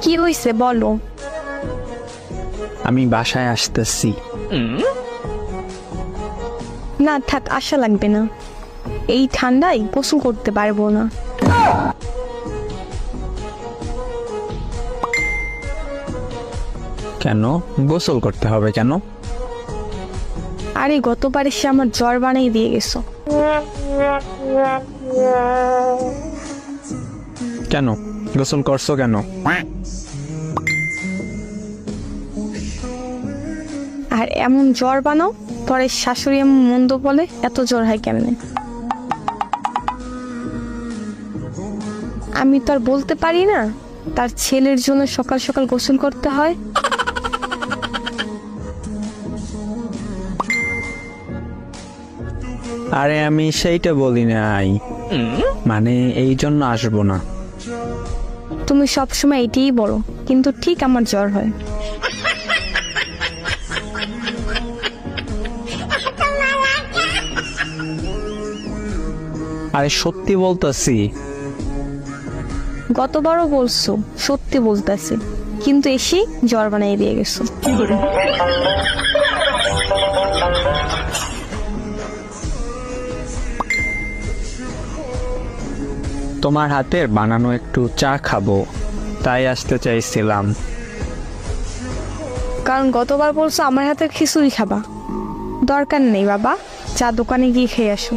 কি হইছে বলো। আমি বাসায় আসতেছি। না থাক, আশা লাগবে না। এই ঠান্ডায় গোসল করতে পারবো না। কেন গোসল করতে হবে কেন? আরে গতবার এসে আমার জ্বর বানিয়ে দিয়ে গেছো। কেন গোসল করছো কেন? আর এমন জ্বর বানাও, পরে শাশুড়ি এমন মন্দ বলে, এত জ্বর হয় কেমনে? আমি তো আর বলতে পারি না তার ছেলের জন্য সকাল সকাল গোসল করতে হয়। আরে আমি সেইটা বলি নাই, মানে এই জন্য আসবো না। তুমি সবসময় এটাই বলো, কিন্তু ঠিক আমার জ্বর হয়। আরে সত্যি বলতেছি। গতবারও বলছো সত্যি বলতেছি, কিন্তু এসে জ্বর বানিয়ে দিয়ে গেছো। তোমার হাতের বানানো একটু চা খাবো, তাই আসতে চাইছিলাম। কারণ গতবার বলছো আমার হাতের খিচুড়ি খাবা। দরকার নেই বাবা, চা দোকানে গিয়ে খেয়ে আসো।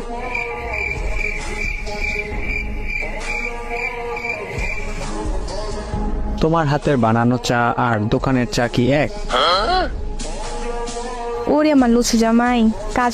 তোমার হাতের বানানো চা আর দোকানের চা কি এক? ওরে আমার লুচু জামাই, কাজ